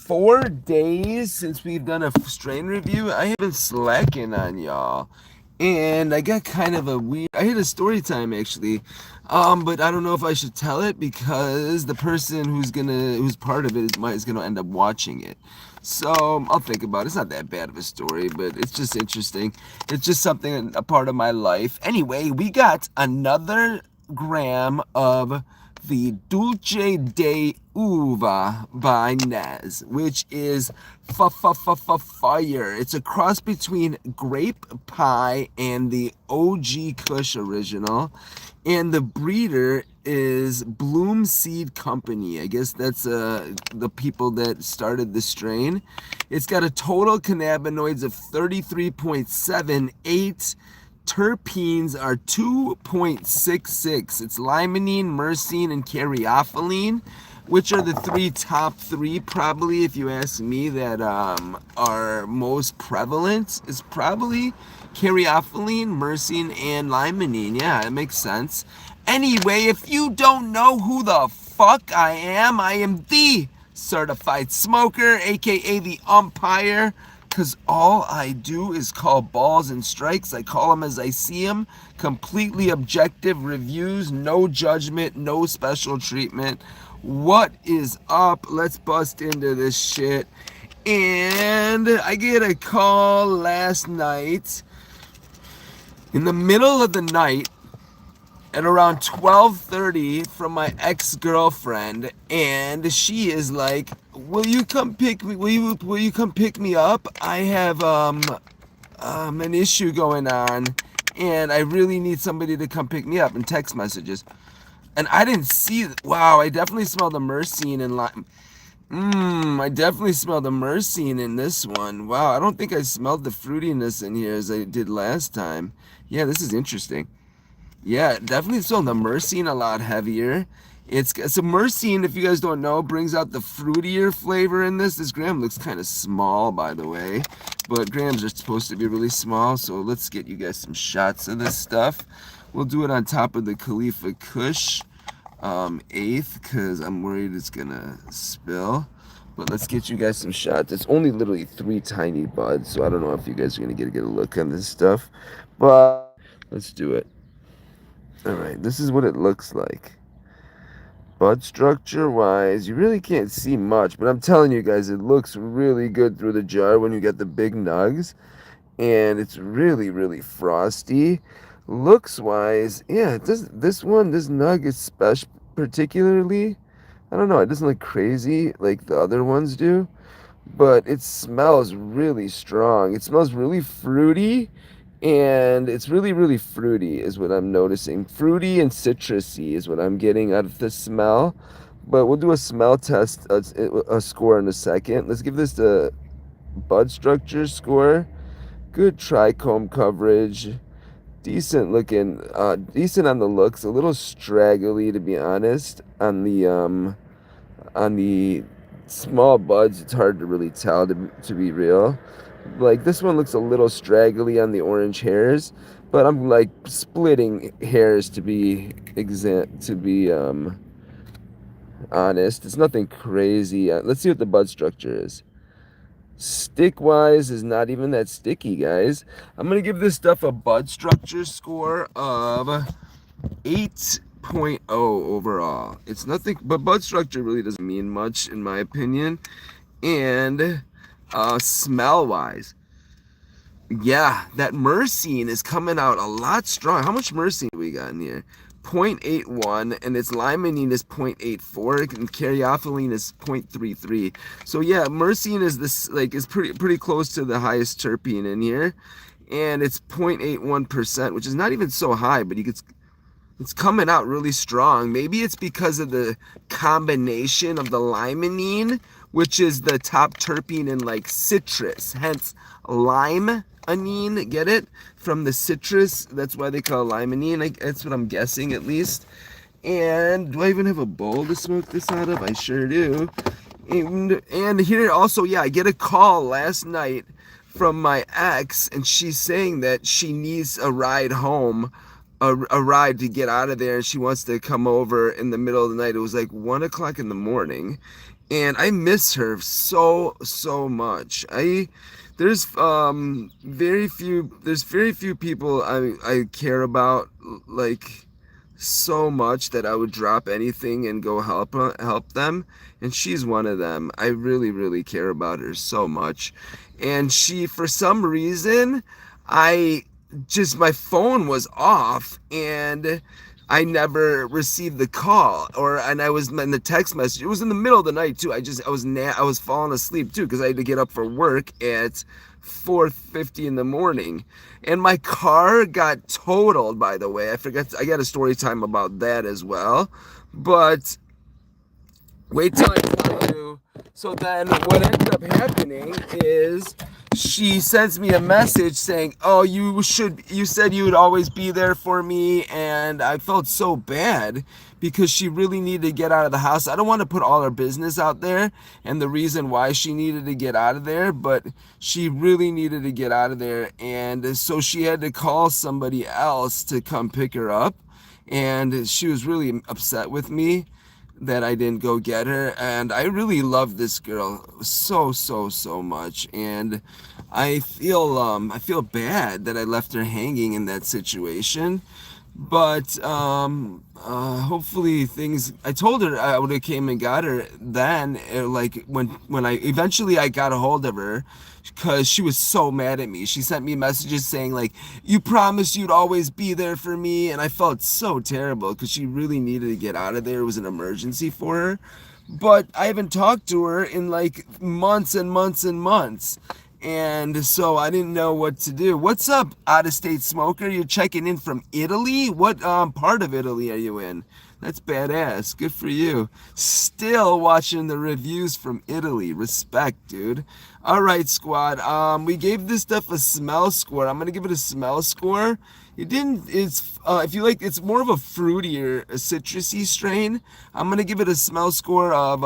4 days since we've done a strain review. I have been slacking on y'all. And I got kind of a weird, I had a story time actually. But I don't know if I should tell it because the person who's part of it is gonna end up watching it. So I'll think about it. It's not that bad of a story, but it's just interesting. It's just something, a part of my life. Anyway, we got another gram of the Dulce de Uva by NEZ, which is fire. It's a cross between grape pie and the OG Kush original, and the breeder is Bloom Seed Company. I guess that's the people that started the strain. It's got a total cannabinoids of 33.78. Terpenes are 2.66. It's limonene, myrcene, and caryophyllene, which are the top three, probably, if you ask me, that are most prevalent. Is probably caryophyllene, myrcene, and limonene. Yeah, it makes sense. Anyway, if you don't know who the fuck I am the certified smoker, aka the umpire. Because all I do is call balls and strikes. I call them as I see them. Completely objective reviews. No judgment. No special treatment. What is up? Let's bust into this shit. And I get a call last night. In the middle of the night. At around 12:30 from my ex-girlfriend, and she is like, will you come pick me, will you come pick me up? I have an issue going on and I really need somebody to come pick me up, in text messages. And I didn't see, wow, I definitely smell the myrcene and lime. I definitely smell the myrcene in this one. Wow, I don't think I smelled the fruitiness in here as I did last time. Yeah, this is interesting. Yeah, definitely smell the myrcene a lot heavier. So myrcene, if you guys don't know, brings out the fruitier flavor in this. This gram looks kind of small, by the way, but grams are supposed to be really small. So let's get you guys some shots of this stuff. We'll do it on top of the Khalifa Kush eighth, because I'm worried it's gonna spill. But let's get you guys some shots. It's only literally 3 tiny buds, so I don't know if you guys are gonna get a look on this stuff, but let's do it. Alright, this is what it looks like. Bud structure wise, you really can't see much, but I'm telling you guys, it looks really good through the jar when you get the big nugs. And it's really, really frosty. Looks wise, yeah, this nug is special, particularly. I don't know, it doesn't look crazy like the other ones do, but it smells really strong. It smells really fruity. And it's really, really fruity is what I'm noticing. Fruity and citrusy is what I'm getting out of the smell. But we'll do a smell test, a score in a second. Let's give this the bud structure score. Good trichome coverage. Decent looking, decent on the looks. A little straggly, to be honest. On the small buds, it's hard to really tell, to be real. Like, this one looks a little straggly on the orange hairs, but I'm like splitting hairs to be honest. It's nothing crazy. Let's see what the bud structure is. Stick wise is not even that sticky, guys. I'm gonna give this stuff a bud structure score of 8.0 overall. It's nothing, but bud structure really doesn't mean much in my opinion. And smell wise, yeah, that myrcene is coming out a lot strong. How much myrcene do we got in here? 0.81, and its limonene is 0.84, and caryophyllene is 0.33. So yeah, myrcene is is pretty close to the highest terpene in here, and it's 0.81%, which is not even so high, but it's coming out really strong. Maybe it's because of the combination of the limonene, which is the top terpene in like citrus, hence limonene, get it? From the citrus, that's why they call it limonene. That's what I'm guessing, at least. And do I even have a bowl to smoke this out of? I sure do. And here also, yeah, I get a call last night from my ex, and she's saying that she needs a ride home, a ride to get out of there, and she wants to come over in the middle of the night. It was like 1 o'clock in the morning, and I miss her so much. There's very few people I care about like so much that I would drop anything and go help them, and she's one of them. I really care about her so much, and she, for some reason, I just, my phone was off and I never received the call, and I was in the text message. It was in the middle of the night too. I was falling asleep too because I had to get up for work at 4:50 in the morning, and my car got totaled. By the way, I forgot. I got a story time about that as well, but wait till I tell you. So then what ended up happening is she sends me a message saying, "Oh, you said you would always be there for me." And I felt so bad because she really needed to get out of the house. I don't want to put all her business out there and the reason why she needed to get out of there, but she really needed to get out of there. And so she had to call somebody else to come pick her up. And she was really upset with me that I didn't go get her, and I really love this girl so much, and I feel bad that I left her hanging in that situation, but hopefully things. I told her I would have came and got her then, like when I eventually I got a hold of her, because she was so mad at me. She sent me messages saying like, "You promised you'd always be there for me," and I felt so terrible because she really needed to get out of there. It was an emergency for her, but I haven't talked to her in like months and months and months. And so I didn't know what to do. What's up, out-of-state smoker? You're checking in from Italy? What part of Italy are you in? That's badass. Good for you. Still watching the reviews from Italy. Respect, dude. All right, squad. We gave this stuff a smell score. I'm gonna give it a smell score. It didn't. It's if you like, it's more of a fruitier, a citrusy strain. I'm gonna give it a smell score of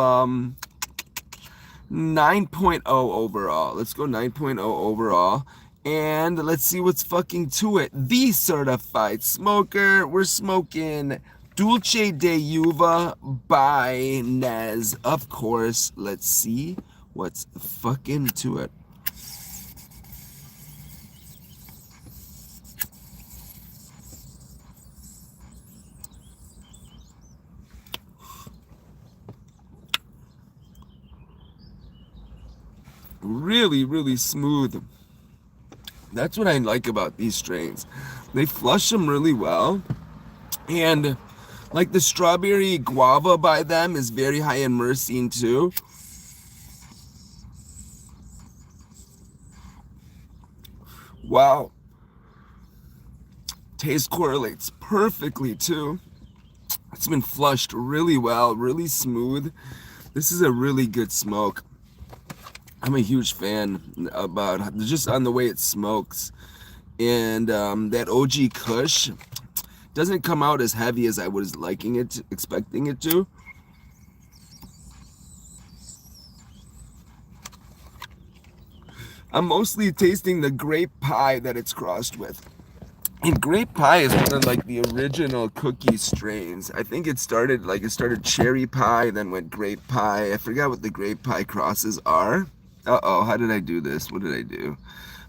9.0 overall. Let's go 9.0 overall. And let's see what's fucking to it. The certified smoker. We're smoking Dulce de Uva by NEZ. Of course. Let's see what's fucking to it. Really smooth. That's what I like about these strains. They flush them really well. And like the strawberry guava by them is very high in myrcene too. Wow. Taste correlates perfectly too. It's been flushed really well, really smooth. This is a really good smoke. I'm a huge fan about just on the way it smokes. And that OG Kush doesn't come out as heavy as I was expecting it to. I'm mostly tasting the grape pie that it's crossed with. And grape pie is one of like the original cookie strains. I think it started cherry pie, then went grape pie. I forgot what the grape pie crosses are. Uh-oh, how did I do this? What did I do?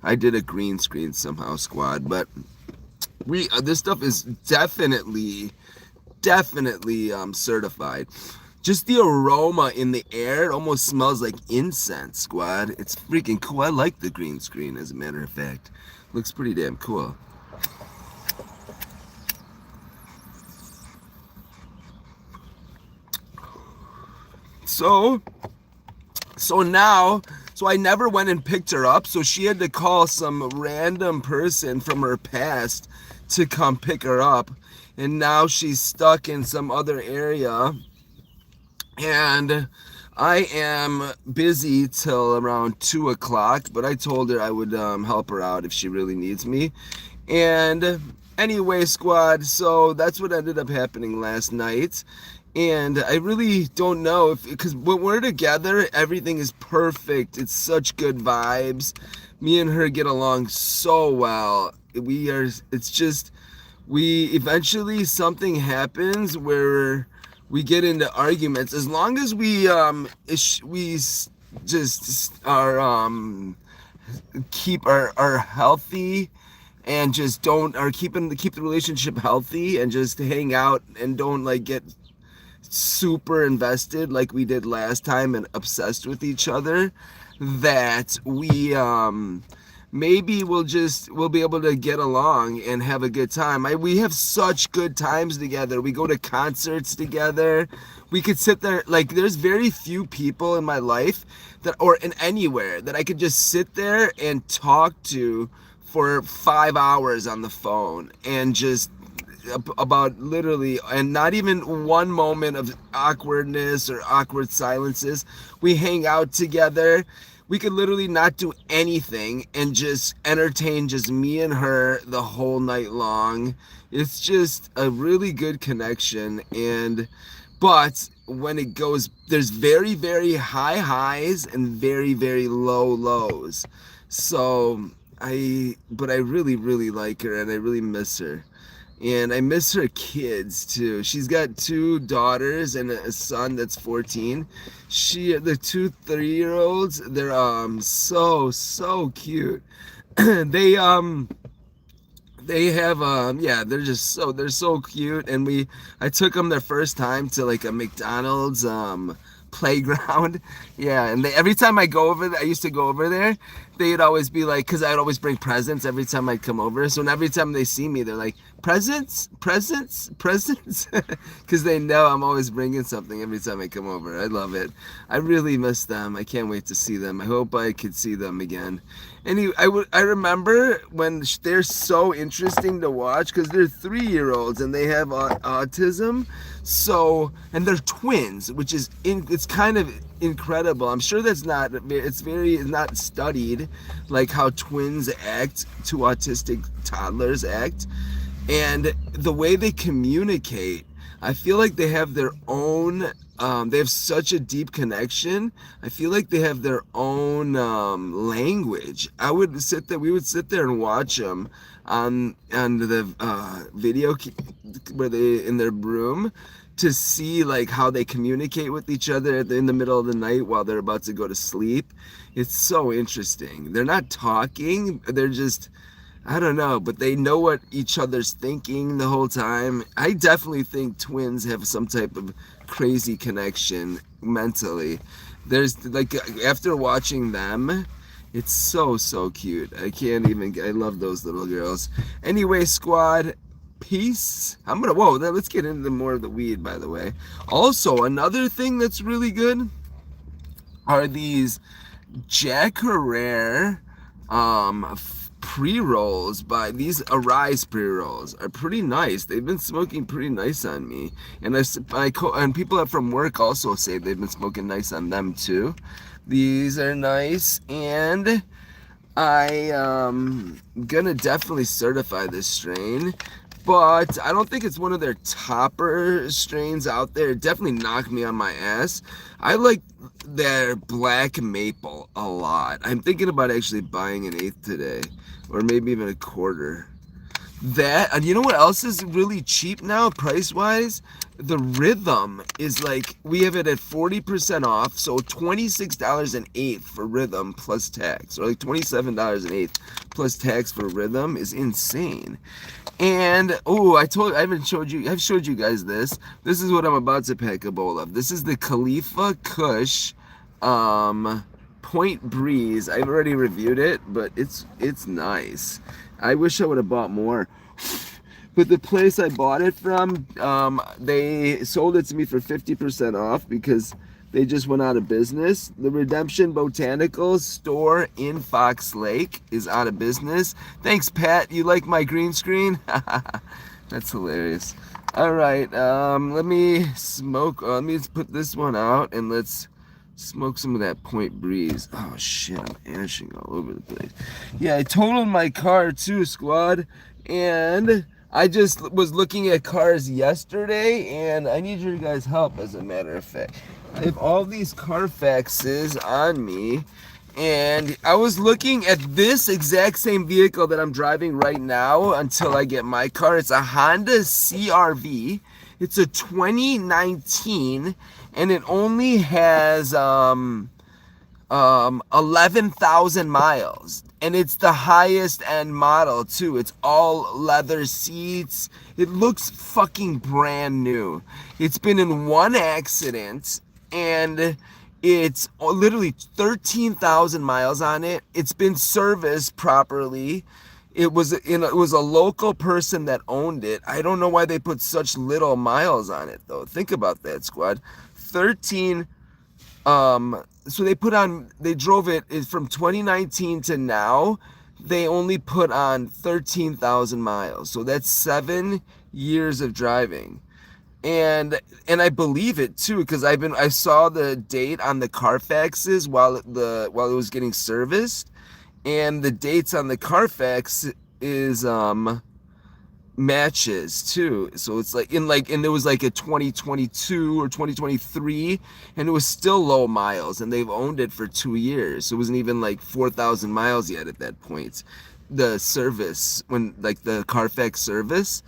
I did a green screen somehow, squad. But this stuff is definitely certified. Just the aroma in the air, it almost smells like incense, squad. It's freaking cool. I like the green screen, as a matter of fact. Looks pretty damn cool. So I never went and picked her up, so she had to call some random person from her past to come pick her up, and now she's stuck in some other area, and I am busy till around 2 o'clock, but I told her I would help her out if she really needs me. And anyway, squad, so that's what ended up happening last night. And I really don't know because when we're together, everything is perfect. It's such good vibes. Me and her get along so well. It's just, we eventually something happens where we get into arguments. As long as just are keep are healthy and just don't are keep the relationship healthy and just hang out and don't like get super invested like we did last time and obsessed with each other, that we maybe we'll be able to get along and have a good time. We have such good times together. We go to concerts together. We could sit there, like, there's very few people in my life that, or in anywhere, that I could just sit there and talk to for 5 hours on the phone and just about literally, and not even one moment of awkwardness or awkward silences. We hang out together. We could literally not do anything and just entertain just me and her the whole night long. It's just a really good connection. And but when it goes, there's very, very high highs and very, very low lows. So but I really, really like her and I really miss her. And I miss her kids too. She's got 2 daughters and a son that's 14. The 2 3-year-olds, they're so cute. they have yeah, they're so cute. And I took them their first time to like a McDonald's playground. Yeah, and every time I go over there, I used to go over there, they'd always be like, because I'd always bring presents every time I'd come over. So every time they see me, they're like, presents, presents, presents, because they know I'm always bringing something every time I come over. I love it. I really miss them. I can't wait to see them. I hope I could see them again. Anyway, I remember when they're so interesting to watch because they're 3-year-olds and they have autism. So, and they're twins, which is it's kind of incredible. I'm sure it's not studied, like how twins act to autistic toddlers act. And the way they communicate, I feel like they have their own, they have such a deep connection. I feel like they have their own language. We would sit there and watch them on the video where they in their room to see like how they communicate with each other in the middle of the night while they're about to go to sleep. It's so interesting. They're not talking, they're just, I don't know, but they know what each other's thinking the whole time. I definitely think twins have some type of crazy connection mentally. There's like, after watching them, it's so cute. I love those little girls. Anyway, squad, peace. Let's get into more of the weed, by the way. Also, another thing that's really good are these Jack Herrera pre-rolls. By these Arise pre-rolls are pretty nice. They've been smoking pretty nice on me, and and people from work also say they've been smoking nice on them too. These are nice, and I gonna definitely certify this strain, but I don't think it's one of their topper strains out there. It definitely knocked me on my ass. I like their black maple a lot. I'm thinking about actually buying an 1/8 today, or maybe even a 1/4. That, and you know what else is really cheap now, price-wise? The Rhythm is like, we have it at 40% off, so $26.08 for Rhythm plus tax, or like $27.08 plus tax for Rhythm is insane. And I've showed you guys this. This is what I'm about to pack a bowl of. This is the Khalifa Kush Point Breeze. I've already reviewed it, but it's nice. I wish I would have bought more. But the place I bought it from, they sold it to me for 50% off because they just went out of business. The Redemption Botanical store in Fox Lake is out of business. Thanks, Pat. You like my green screen? That's hilarious. All right, let me put this one out and let's smoke some of that Point Breeze. Oh shit, I'm ashing all over the place. Yeah, I totaled my car too, squad, and I just was looking at cars yesterday, and I need your guys' help, as a matter of fact. I have all these Carfaxes on me, and I was looking at this exact same vehicle that I'm driving right now until I get my car. It's a Honda CR-V. It's a 2019, and it only has 11,000 miles, and it's the highest end model too. It's all leather seats. It looks fucking brand new. It's been in one accident, and it's literally 13,000 miles on it. It's been serviced properly. It was a local person that owned it. I don't know why they put such little miles on it though. Think about that, squad. 13 so they drove it from 2019 to now. They only put on 13,000 miles. So that's 7 years of driving. And I believe it too, because I saw the date on the Carfaxes while it was getting serviced, and the dates on the Carfax is matches too. So it's and it was like a 2022 or 2023, and it was still low miles, and they've owned it for 2 years. So it wasn't even like 4,000 miles yet at that point. The service, when like the Carfax service,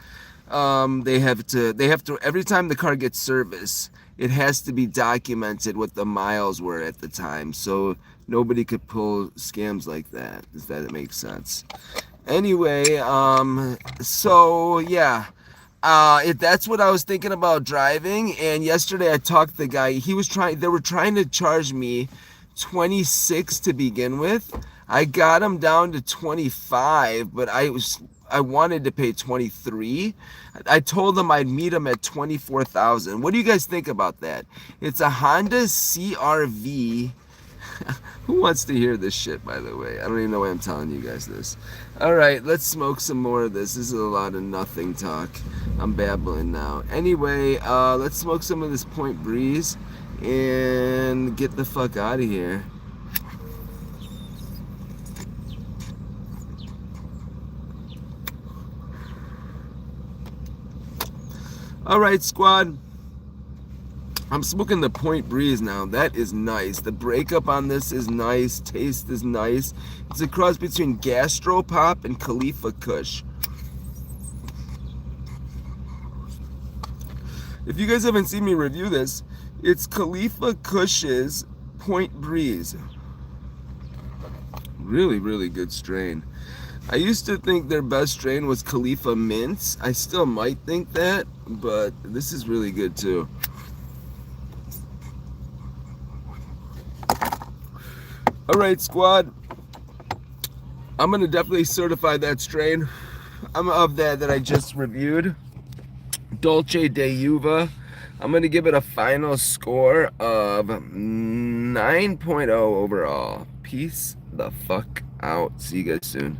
they have to every time the car gets serviced, it has to be documented what the miles were at the time, so nobody could pull scams like that, if that makes sense. Anyway, so yeah, that's what I was thinking about driving. And yesterday I talked to the guy. They were trying to charge me 26 to begin with. I got them down to 25, but I wanted to pay 23. I told them I'd meet them at 24,000. What do you guys think about that? It's a Honda CR-V. Who wants to hear this shit, by the way? I don't even know why I'm telling you guys this. All right, let's smoke some more of this. This is a lot of nothing talk. I'm babbling now. Anyway, let's smoke some of this Point Breeze and get the fuck out of here. All right, squad. I'm smoking the Point Breeze now. That is nice. The breakup on this is nice. Taste is nice. It's a cross between Gastropop and Khalifa Kush. If you guys haven't seen me review this, it's Khalifa Kush's Point Breeze. Really, really good strain. I used to think their best strain was Khalifa Mints. I still might think that, but this is really good too. All right, squad. I'm gonna definitely certify that strain. I'm of that I just reviewed. Dulce de Uva. I'm gonna give it a final score of 9.0 overall. Peace the fuck out. See you guys soon.